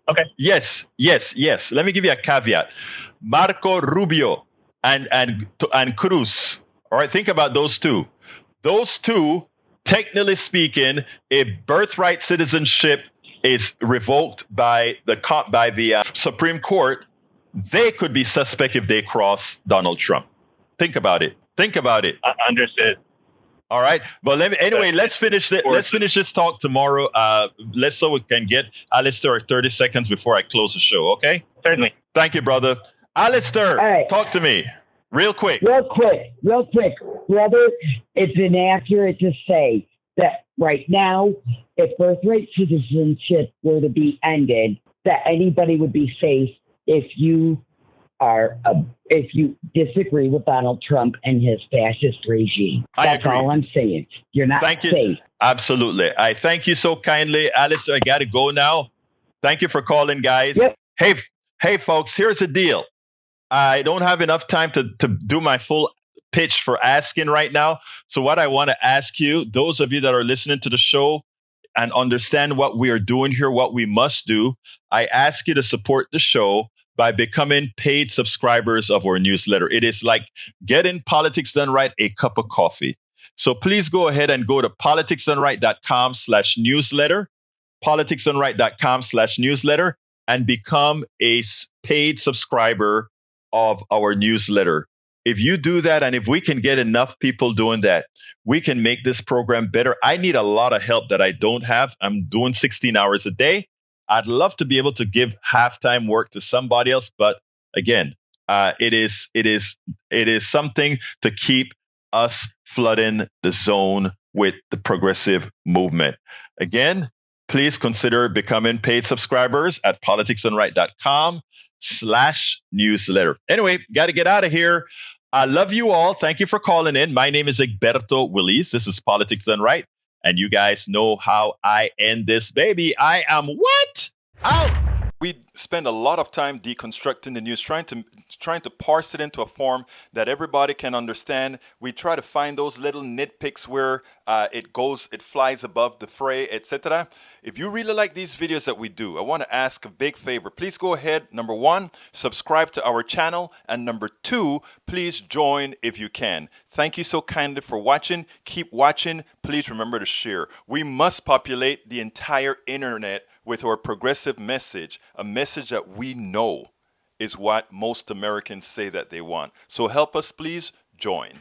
Okay. Yes. Let me give you a caveat. Marco Rubio and Cruz. All right, think about those two. Those two, technically speaking, if birthright citizenship is revoked by the Supreme Court, they could be suspect if they cross Donald Trump. Think about it. Understood. All right, but let's finish this talk tomorrow. So we can get Alistair 30 seconds before I close the show. Okay. Certainly. Thank you, brother. Alistair, right. Talk to me real quick. Real quick, brother. It's inaccurate to say that right now, if birthright citizenship were to be ended, that anybody would be safe if you disagree with Donald Trump and his fascist regime. That's all I'm saying. You're not safe. Absolutely. I thank you so kindly. Alistair, I got to go now. Thank you for calling, guys. Yep. Hey, folks, here's the deal. I don't have enough time to do my full pitch for asking right now. So what I want to ask you, those of you that are listening to the show and understand what we are doing here, what we must do, I ask you to support the show by becoming paid subscribers of our newsletter. It is like getting Politics Done Right a cup of coffee. So please go ahead and go to politicsdoneright.com/newsletter, politicsdoneright.com/newsletter, and become a paid subscriber of our newsletter. If you do that, and if we can get enough people doing that, we can make this program better. I need a lot of help that I don't have. I'm doing 16 hours a day. I'd love to be able to give half-time work to somebody else, but again, it is something to keep us flooding the zone with the progressive movement. Again, please consider becoming paid subscribers at politicsdoneright.com/newsletter. Anyway, got to get out of here. I love you all. Thank you for calling in. My name is Egberto Willies. This is Politics Done Right. And you guys know how I end this baby. I am what? Out. We spend a lot of time deconstructing the news, trying to parse it into a form that everybody can understand. We try to find those little nitpicks where it flies above the fray, etc. If you really like these videos that we do, I want to ask a big favor. Please go ahead. Number 1, subscribe to our channel. And number 2, please join if you can. Thank you so kindly for watching. Keep watching. Please remember to share. We must populate the entire internet with our progressive message, a message that we know is what most Americans say that they want. So help us, please join.